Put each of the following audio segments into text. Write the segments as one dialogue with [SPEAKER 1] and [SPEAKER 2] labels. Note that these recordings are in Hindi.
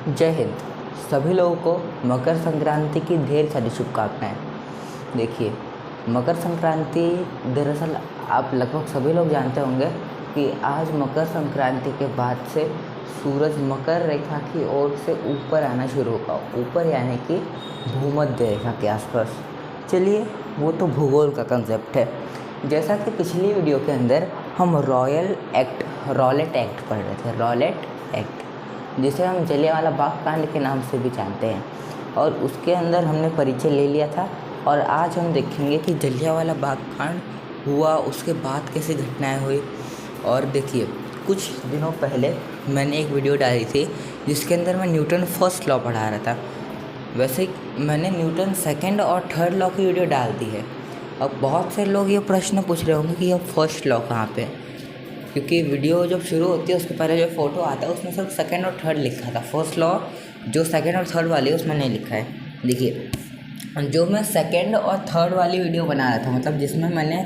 [SPEAKER 1] जय हिंद। सभी लोगों को मकर संक्रांति की ढेर सारी शुभकामनाएं। देखिए, मकर संक्रांति दरअसल आप लगभग सभी लोग जानते होंगे कि आज मकर संक्रांति के बाद से सूरज मकर रेखा की ओर से ऊपर आना शुरू होगा। ऊपर यानी कि भूमध्य रेखा के आसपास। चलिए, वो तो भूगोल का कंसेप्ट है। जैसा कि पिछली वीडियो के अंदर हम रॉलेट एक्ट पढ़ रहे थे, रॉलेट एक्ट, जिसे हम जलियांवाला बाग कांड के नाम से भी जानते हैं, और उसके अंदर हमने परिचय ले लिया था। और आज हम देखेंगे कि जलियांवाला बाग कांड हुआ, उसके बाद कैसी घटनाएं हुई। और देखिए, कुछ दिनों पहले मैंने एक वीडियो डाली थी जिसके अंदर मैं न्यूटन फर्स्ट लॉ पढ़ा रहा था। वैसे मैंने न्यूटन सेकंड और थर्ड लॉ की वीडियो डाल दी है। अब बहुत से लोग ये प्रश्न पूछ रहे होंगे कि यह फर्स्ट लॉ कहाँ पे, क्योंकि वीडियो जब शुरू होती है उसके पहले जो फ़ोटो आता है उसमें सिर्फ सेकंड और थर्ड लिखा था। फर्स्ट लॉ जो सेकंड और थर्ड वाली है उसमें नहीं लिखा है। देखिए, जो मैं सेकंड और थर्ड वाली वीडियो बना रहा था, मतलब जिसमें मैंने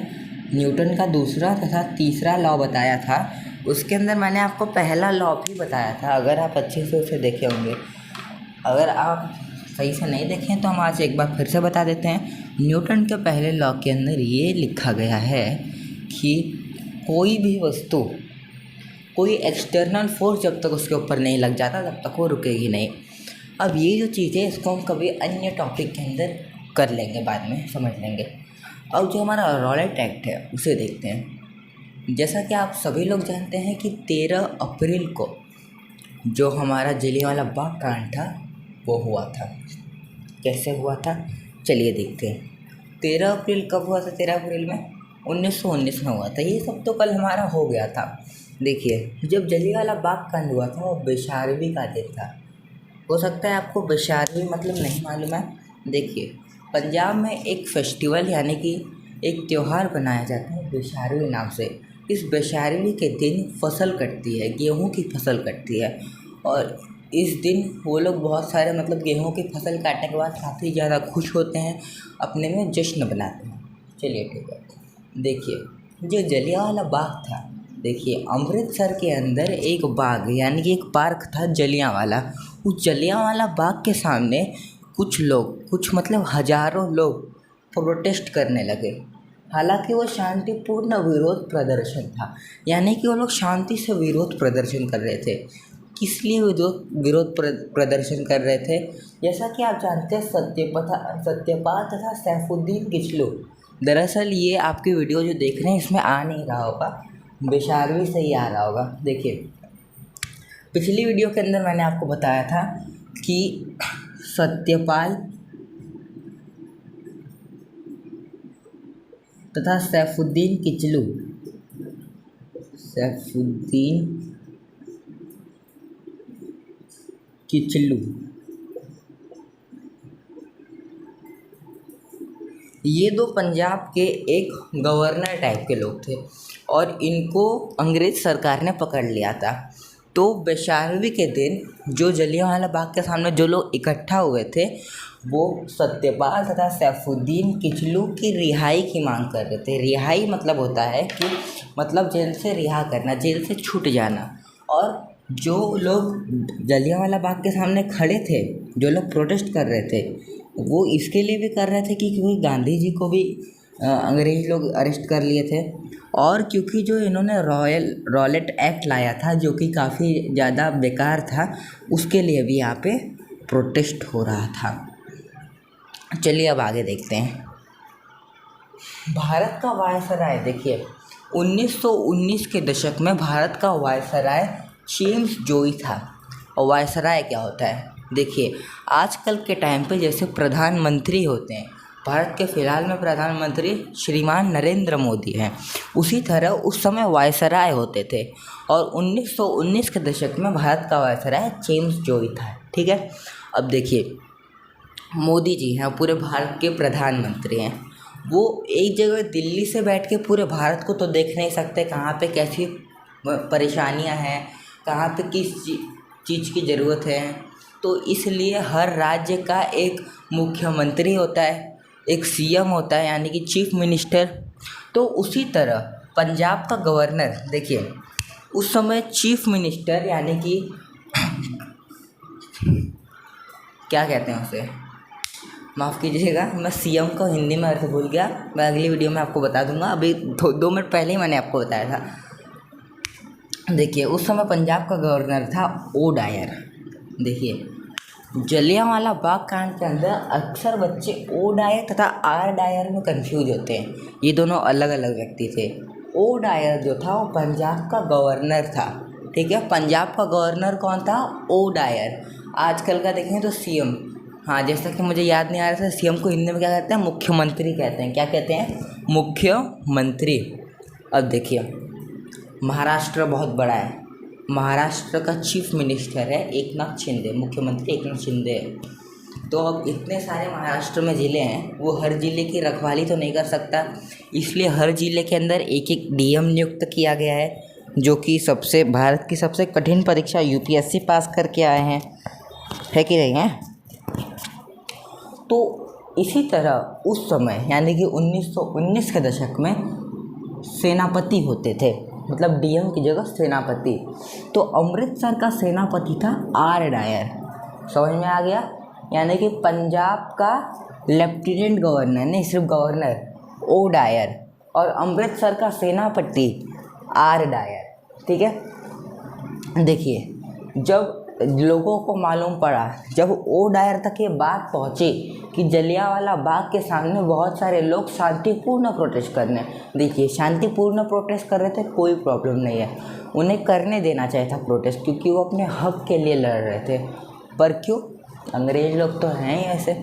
[SPEAKER 1] न्यूटन का दूसरा तथा तीसरा लॉ बताया था, उसके अंदर मैंने आपको पहला लॉ भी बताया था। अगर आप अच्छे से उसे देखे होंगे, अगर आप सही से नहीं देखें तो हम आज एक बार फिर से बता देते हैं। न्यूटन के पहले लॉ के अंदर ये लिखा गया है कि कोई भी वस्तु, कोई एक्सटर्नल फोर्स जब तक उसके ऊपर नहीं लग जाता तब तक वो रुकेगी नहीं। अब ये जो चीज़ है इसको हम कभी अन्य टॉपिक के अंदर कर लेंगे, बाद में समझ लेंगे। अब जो हमारा रॉलेट एक्ट है उसे देखते हैं। जैसा कि आप सभी लोग जानते हैं कि 13 अप्रैल को जो हमारा जलियांवाला बाग कांड था वो हुआ था। कैसे हुआ था, चलिए देखते हैं। 13 अप्रैल कब हुआ था? 13 अप्रैल में 1919 में हुआ था। ये सब तो कल हमारा हो गया था। देखिए, जब जलियांवाला बाग कांड हुआ था वो बैसाखी का दिन था। हो सकता है आपको बैसाखी मतलब नहीं मालूम है। देखिए, पंजाब में एक फेस्टिवल यानी कि एक त्यौहार बनाया जाता है बैसाखी नाम से। इस बैसाखी के दिन फसल कटती है, गेहूँ की फसल कटती है, और इस दिन वो लोग बहुत सारे मतलब गेहूँ की फसल काटने के बाद काफ़ी ज़्यादा खुश होते हैं, अपने में जश्न बनाते हैं। चलिए ठीक है। देखिए, जो जलियांवाला बाग था, देखिए अमृतसर के अंदर एक बाग यानी कि एक पार्क था जलियांवाला। उस जलियांवाला बाग के सामने कुछ लोग, कुछ मतलब हजारों लोग प्रोटेस्ट करने लगे। हालांकि वो शांतिपूर्ण विरोध प्रदर्शन था, यानी कि वो लोग शांति से विरोध प्रदर्शन कर रहे थे। किस लिए विरोध प्रदर्शन कर रहे थे? जैसा कि आप जानते हैं, सत्यपाल तथा सैफुद्दीन किचलू। दरअसल ये आपकी वीडियो जो देख रहे हैं इसमें आ नहीं रहा होगा, बैसाखी से ही आ रहा होगा। देखिए, पिछली वीडियो के अंदर मैंने आपको बताया था कि सत्यपाल तथा सैफुद्दीन किचलू ये दो पंजाब के एक गवर्नर टाइप के लोग थे, और इनको अंग्रेज़ सरकार ने पकड़ लिया था। तो बैसाखी के दिन जो जलियांवाला बाग के सामने जो लोग इकट्ठा हुए थे, वो सत्यपाल तथा सैफुद्दीन किचलू की रिहाई की मांग कर रहे थे। रिहाई मतलब होता है कि मतलब जेल से रिहा करना, जेल से छूट जाना। और जो लोग जलियांवाला बाग के सामने खड़े थे, जो लोग प्रोटेस्ट कर रहे थे, वो इसके लिए भी कर रहे थे कि क्योंकि गांधी जी को भी अंग्रेज़ लोग अरेस्ट कर लिए थे, और क्योंकि जो इन्होंने रॉलेट एक्ट लाया था जो कि काफ़ी ज़्यादा बेकार था, उसके लिए भी यहाँ पे प्रोटेस्ट हो रहा था। चलिए अब आगे देखते हैं। भारत का वायसराय, देखिए 1919 के दशक में भारत का वायसराय जेम्स जोई था। और वायसराय क्या होता है? देखिए, आजकल के टाइम पे जैसे प्रधानमंत्री होते हैं, भारत के फ़िलहाल में प्रधानमंत्री श्रीमान नरेंद्र मोदी हैं, उसी तरह उस समय वायसराय होते थे। और 1919 के दशक में भारत का वायसराय जेम्स जोई था। ठीक है। अब देखिए, मोदी जी हैं, पूरे भारत के प्रधानमंत्री हैं। वो एक जगह दिल्ली से बैठ के पूरे भारत को तो देख नहीं सकते, कहाँ पे कैसी परेशानियाँ हैं, कहाँ पे किस चीज़ की ज़रूरत है। तो इसलिए हर राज्य का एक मुख्यमंत्री होता है, एक सीएम होता है यानी कि चीफ मिनिस्टर। तो उसी तरह पंजाब का गवर्नर, देखिए उस समय चीफ मिनिस्टर यानी कि क्या कहते हैं उसे, माफ़ कीजिएगा, मैं सीएम को हिंदी में अर्थ भूल गया। मैं अगली वीडियो में आपको बता दूंगा, अभी 2 मिनट पहले ही मैंने आपको बताया था। देखिए, उस समय पंजाब का गवर्नर था ओ डायर। देखिए, जलियांवाला बाग कांड के अंदर अक्सर बच्चे ओ डायर तथा आर डायर में कंफ्यूज होते हैं। ये दोनों अलग अलग व्यक्ति थे। ओ डायर जो था वो पंजाब का गवर्नर था, ठीक है। पंजाब का गवर्नर कौन था? O Dyer. आजकल का देखें तो सीएम, हाँ, जैसा कि मुझे याद नहीं आ रहा था, सीएम को हिंदी में क्या कहते हैं? मुख्यमंत्री कहते हैं। क्या कहते हैं? मुख्यमंत्री। अब देखिए, महाराष्ट्र बहुत बड़ा है। महाराष्ट्र का चीफ मिनिस्टर है एकनाथ शिंदे, मुख्यमंत्री एकनाथ शिंदे है। तो अब इतने सारे महाराष्ट्र में ज़िले हैं, वो हर ज़िले की रखवाली तो नहीं कर सकता, इसलिए हर ज़िले के अंदर एक एक डीएम नियुक्त किया गया है, जो कि भारत की सबसे कठिन परीक्षा यूपीएससी पास करके आए हैं, है कि नहीं है। तो इसी तरह उस समय यानी कि 1919 के दशक में सेनापति होते थे, मतलब डीएम की जगह सेनापति। तो अमृतसर का सेनापति था आर डायर। समझ में आ गया? यानी कि पंजाब का लेफ्टिनेंट गवर्नर, नहीं सिर्फ गवर्नर, ओ डायर, और अमृतसर का सेनापति आर डायर, ठीक है। देखिए, जब लोगों को मालूम पड़ा, जब ओ डायर तक ये बात पहुंची कि जलियांवाला बाग के सामने बहुत सारे लोग शांतिपूर्ण प्रोटेस्ट करने, देखिए शांतिपूर्ण प्रोटेस्ट कर रहे थे, कोई प्रॉब्लम नहीं है, उन्हें करने देना चाहिए था प्रोटेस्ट, क्योंकि वो अपने हक के लिए लड़ रहे थे। पर क्यों? अंग्रेज लोग तो हैं ही ऐसे।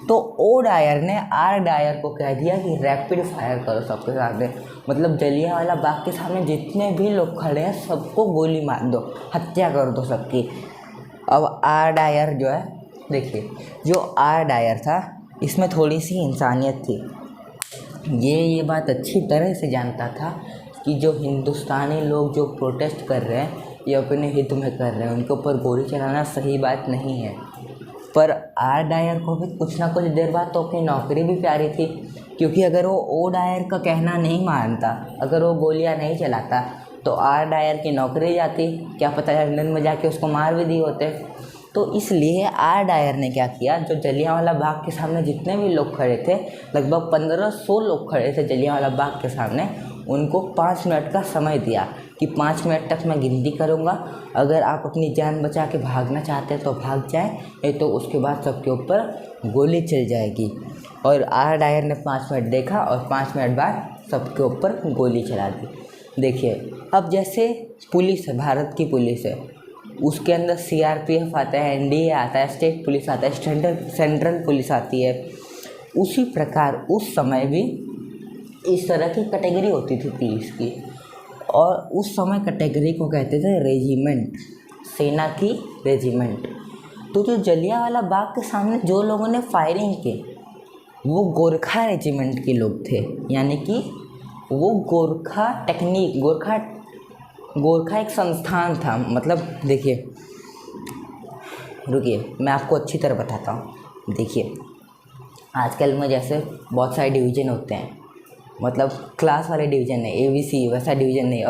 [SPEAKER 1] तो ओ डायर ने आर डायर को कह दिया कि रैपिड फायर करो सबके सामने, मतलब जलियांवाला बाग के सामने जितने भी लोग खड़े हैं सबको गोली मार दो, हत्या कर दो सबकी। अब आर डायर जो है, देखिए, जो आर डायर था इसमें थोड़ी सी इंसानियत थी। ये बात अच्छी तरह से जानता था कि जो हिंदुस्तानी लोग जो प्रोटेस्ट कर रहे हैं ये अपने हित में कर रहे हैं, उनके ऊपर गोली चलाना सही बात नहीं है। पर आर डायर को भी कुछ ना कुछ देर बाद तो अपनी नौकरी भी प्यारी थी, क्योंकि अगर वो ओ डायर का कहना नहीं मानता, अगर वो गोलियां नहीं चलाता, तो आर डायर की नौकरी जाती, क्या पता लंदन में जाके उसको मार भी दिए होते। तो इसलिए आर डायर ने क्या किया, जो जलियांवाला बाग के सामने जितने भी लोग खड़े थे, लगभग 1500 लोग खड़े थे जलियांवाला बाग के सामने, उनको 5 मिनट का समय दिया कि 5 मिनट तक मैं गिनती करूँगा, अगर आप अपनी जान बचा के भागना चाहते हैं तो भाग जाएं, नहीं तो उसके बाद सबके ऊपर गोली चल जाएगी। और आर डायर ने 5 मिनट देखा और 5 मिनट बाद सबके ऊपर गोली चला दी। देखिए, अब जैसे पुलिस है, भारत की पुलिस है, उसके अंदर सीआरपीएफ आता है, एनडीए आता है, स्टेट पुलिस आता है, सेंट्रल पुलिस आती है, उसी प्रकार उस समय भी इस तरह की कैटेगरी होती थी पुलिस की, और उस समय कैटेगरी को कहते थे रेजिमेंट, सेना की रेजिमेंट। तो जो जलियांवाला बाग के सामने जो लोगों ने फायरिंग की वो गोरखा रेजिमेंट के लोग थे, यानी कि वो गोरखा एक संस्थान था। मतलब देखिए, रुकिए मैं आपको अच्छी तरह बताता हूँ। देखिए, आजकल में जैसे बहुत सारे डिवीज़न होते हैं, मतलब क्लास वाले डिवीज़न नहीं, ABC वैसा डिवीज़न नहीं,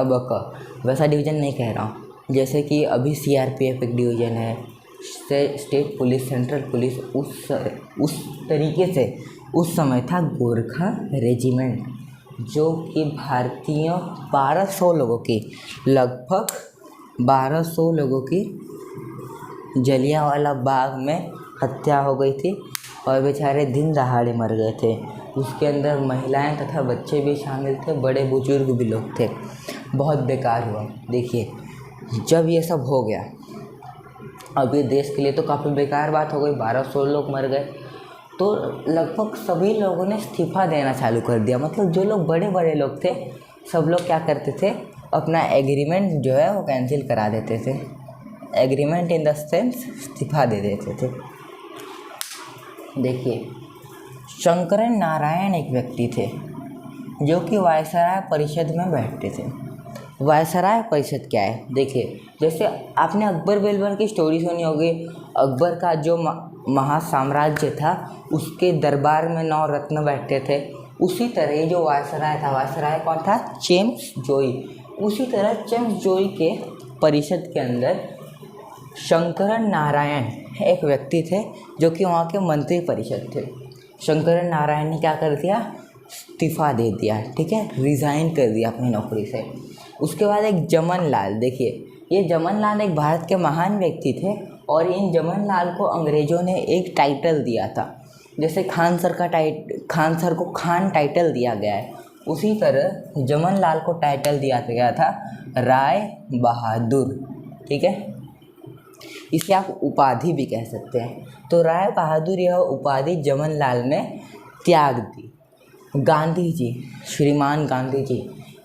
[SPEAKER 1] वैसा डिवीज़न नहीं कह रहा हूँ। जैसे कि अभी सीआरपीएफ एक डिवीज़न है, स्टेट पुलिस, सेंट्रल पुलिस, उस तरीके से उस समय था गोरखा रेजिमेंट, जो कि भारतीय 1200 लोगों की, लगभग 1200 लोगों की जलियांवाला बाग में हत्या हो गई थी, और बेचारे दिन दहाड़े मर गए थे। उसके अंदर महिलाएं तथा बच्चे भी शामिल थे, बड़े बुजुर्ग भी लोग थे। बहुत बेकार हुआ। देखिए, जब ये सब हो गया, अब ये देश के लिए तो काफ़ी बेकार बात हो गई, 1200 लोग मर गए, तो लगभग सभी लोगों ने इस्तीफ़ा देना चालू कर दिया। मतलब जो लोग बड़े बड़े लोग थे, सब लोग क्या करते थे, अपना एग्रीमेंट जो है वो कैंसिल करा देते थे। एग्रीमेंट इन द सेंस इस्तीफ़ा दे देते थे। देखिए, शंकरन नारायण एक व्यक्ति थे जो कि वायसराय परिषद में बैठते थे। वायसराय परिषद क्या है? देखिए, जैसे आपने अकबर बिरबल की स्टोरी सुनी होगी, अकबर का जो महासाम्राज्य था उसके दरबार में 9 रत्न बैठते थे, उसी तरह ये जो वायसराय था, वायसराय कौन था? जेम्स जोई। उसी तरह जेम्स जोई के परिषद के अंदर शंकरन नारायण एक व्यक्ति थे जो कि वहाँ के मंत्री परिषद थे। शंकरन नारायण ने क्या कर दिया, इस्तीफ़ा दे दिया, ठीक है, रिज़ाइन कर दिया अपनी नौकरी से। उसके बाद एक जमन लाल, देखिए ये जमन लाल एक भारत के महान व्यक्ति थे और इन जमन लाल को अंग्रेज़ों ने एक टाइटल दिया था, जैसे खान सर को खान टाइटल दिया गया है, उसी तरह जमन लाल को टाइटल दिया गया था राय बहादुर, ठीक है, इसे आप उपाधि भी कह सकते हैं। तो राय बहादुर यह उपाधि जमन लाल ने त्याग दी। गांधी जी, श्रीमान गांधी जी,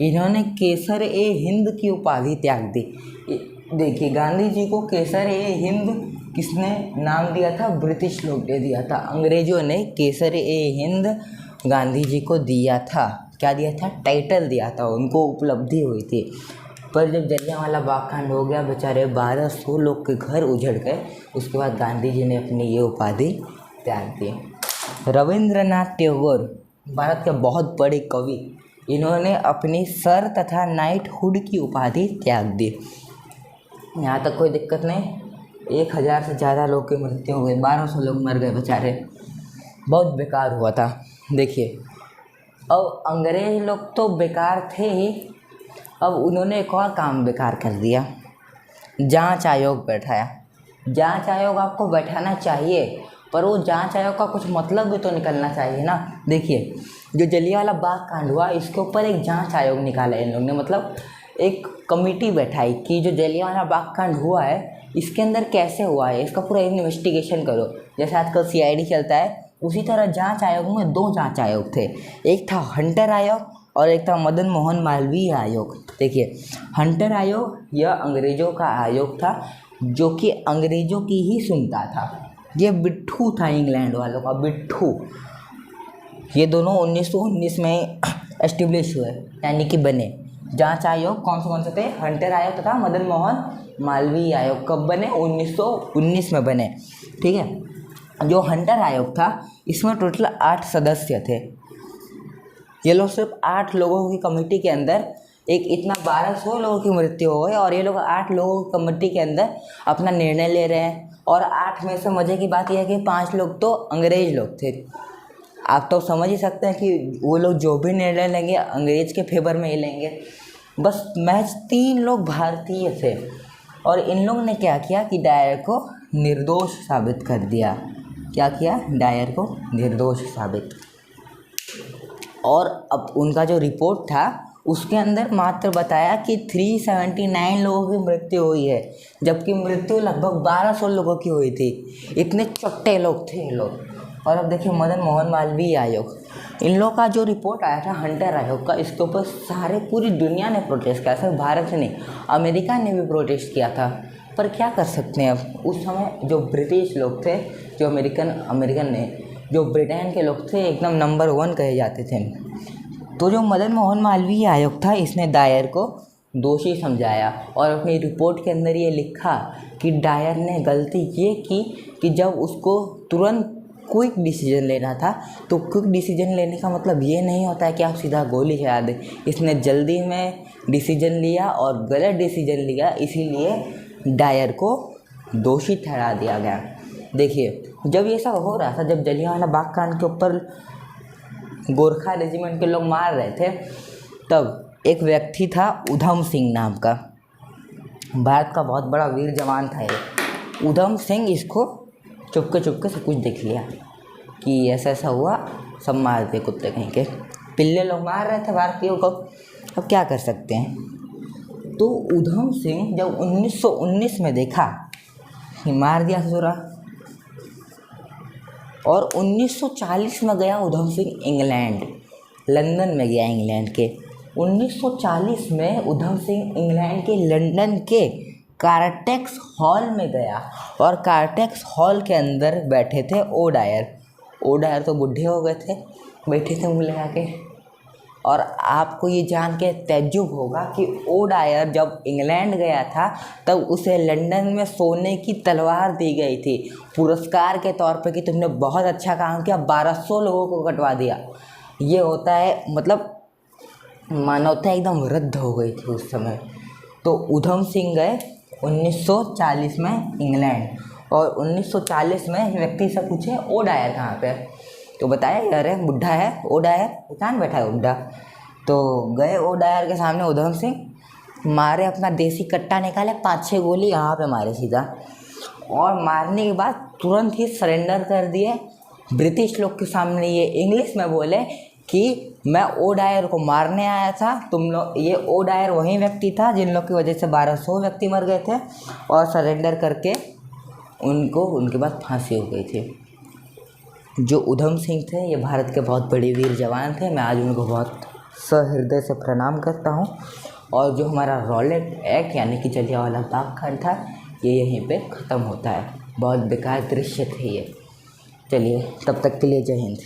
[SPEAKER 1] इन्होंने केसर ए हिंद की उपाधि त्याग दी। देखिए गांधी जी को केसर ए हिंद किसने नाम दिया था, ब्रिटिश लोग ने दिया था, अंग्रेज़ों ने केसर ए हिंद गांधी जी को दिया था। क्या दिया था, टाइटल दिया था, उनको उपलब्धि हुई थी। पर जब जलियांवाला बाग कांड हो गया, बेचारे 1200 लोग के घर उजड़ गए, उसके बाद गांधी जी ने अपनी ये उपाधि त्याग दी। रविंद्रनाथ टैगोर भारत के बहुत बड़े कवि, इन्होंने अपनी सर तथा नाइटहुड की उपाधि त्याग दी। यहाँ तक कोई दिक्कत नहीं। 1000 से ज़्यादा लोग की मृत्यु हो गई, 1200 लोग मर गए बेचारे, बहुत बेकार हुआ था। देखिए अब अंग्रेज लोग तो बेकार थे ही, अब उन्होंने एक और काम बेकार कर दिया, जांच आयोग बैठाया। जांच आयोग आपको बैठाना चाहिए, पर वो जांच आयोग का कुछ मतलब भी तो निकलना चाहिए ना। देखिए जो जलियांवाला बाग कांड हुआ, इसके ऊपर एक जांच आयोग निकाला इन लोगों ने, मतलब एक कमेटी बैठाई कि जो जलियांवाला बाग कांड हुआ है इसके अंदर कैसे हुआ है, इसका पूरा इन्वेस्टिगेशन करो। जैसे आजकल CID चलता है, उसी तरह जांच आयोग में 2 जांच आयोग थे, एक था हंटर आयोग और एक था मदन मोहन मालवीय आयोग। देखिए हंटर आयोग यह अंग्रेज़ों का आयोग था जो कि अंग्रेज़ों की ही सुनता था। ये बिट्ठू था इंग्लैंड वालों का, बिट्ठू। ये दोनों 1919 में एस्टेब्लिश हुए, यानी कि बने। जांच आयोग कौन से थे, हंटर आयोग तथा मदन मोहन मालवीय आयोग कब बने, 1919 में बने, ठीक है। जो हंटर आयोग था इसमें टोटल 8 सदस्य थे। ये लोग सिर्फ 8 लोगों की कमेटी के अंदर एक इतना 1200 लोगों की मृत्यु हो गई और ये लोग 8 लोगों की कमेटी के अंदर अपना निर्णय ले रहे हैं। और 8 में से मज़े की बात यह है कि 5 लोग तो अंग्रेज लोग थे। आप तो समझ ही सकते हैं कि वो लोग जो भी निर्णय लेंगे अंग्रेज के फेवर में ही लेंगे। बस महज 3 लोग भारतीय थे और इन लोग ने क्या किया कि डायर को निर्दोष साबित कर दिया। क्या किया, डायर को निर्दोष साबित। और अब उनका जो रिपोर्ट था उसके अंदर मात्र बताया कि 379 लोगों की मृत्यु हुई है, जबकि मृत्यु लगभग 1200 लोगों की हुई थी। इतने चट्टे लोग थे ये लोग। और अब देखिए मदन मोहन मालवीय आयोग, इन लोगों का जो रिपोर्ट आया था हंटर आयोग का, इसके ऊपर पूरी दुनिया ने प्रोटेस्ट किया, सिर्फ भारत नहीं, अमेरिका ने भी प्रोटेस्ट किया था। पर क्या कर सकते हैं, अब उस समय जो ब्रिटिश लोग थे, जो जो ब्रिटेन के लोग थे, एकदम नंबर 1 कहे जाते थे। तो जो मदन मोहन मालवीय आयोग था, इसने डायर को दोषी समझाया और अपनी रिपोर्ट के अंदर ये लिखा कि डायर ने गलती ये की कि जब उसको तुरंत क्विक डिसीजन लेना था, तो क्विक डिसीजन लेने का मतलब ये नहीं होता है कि आप सीधा गोली चला दें। इसने जल्दी में डिसीजन लिया और गलत डिसीजन लिया, इसीलिए डायर को दोषी ठहरा दिया गया। देखिए जब ये सब हो रहा था, जब जलियांवाला बाग कांड के ऊपर गोरखा रेजिमेंट के लोग मार रहे थे, तब एक व्यक्ति था उधम सिंह नाम का, भारत का बहुत बड़ा वीर जवान था ये उधम सिंह। इसको चुपके सब कुछ देख लिया कि ऐसा हुआ, सब मार दिए कुत्ते कहीं के, पिल्ले लोग मार रहे थे भारतीयों को। अब क्या कर सकते हैं। तो उधम सिंह जब 1919 में देखा कि मार दिया ससुरा, और 1940 में गया उधम सिंह इंग्लैंड, लंदन में गया इंग्लैंड के। 1940 में उधम सिंह इंग्लैंड के लंदन के कार्टेक्स हॉल में गया और कार्टेक्स हॉल के अंदर बैठे थे ओ डायर तो बूढ़े हो गए थे, बैठे थे मुँह लगा के। और आपको ये जान के तज्जुब होगा कि ओ डायर जब इंग्लैंड गया था तब उसे लंदन में सोने की तलवार दी गई थी पुरस्कार के तौर पे कि तुमने बहुत अच्छा काम किया, 1200 लोगों को कटवा दिया। ये होता है, मतलब मानवता एकदम रद्द हो गई थी उस समय। तो उधम सिंह गए 1940 में इंग्लैंड। और 1940 में ये व्यक्ति से पूछे ओ डायर कहाँ पे है, तो बताया अरे बुढ़ा है ओ डायर, पहचान बैठा है बुढ़ा। तो गए ओ डायर के सामने उधम सिंह, मारे अपना देसी कट्टा निकाले, 5-6 गोली यहाँ पे मारे सीधा, और मारने के बाद तुरंत ही सरेंडर कर दिए ब्रिटिश लोग के सामने। ये इंग्लिश में बोले कि मैं ओ डायर को मारने आया था, तुम लोग, ये ओ डायर वही व्यक्ति था जिन लोग की वजह से 1200 व्यक्ति मर गए थे, और सरेंडर करके उनको उनके बाद फांसी हो गई थी। जो उधम सिंह थे ये भारत के बहुत बड़े वीर जवान थे। मैं आज उनको बहुत सहृदय से प्रणाम करता हूँ। और जो हमारा रॉलेट एक्ट यानी कि जलियांवाला बाग कांड था, ये यहीं पे ख़त्म होता है। बहुत बेकार दृश्य थे ये। चलिए, तब तक के लिए जय हिंद।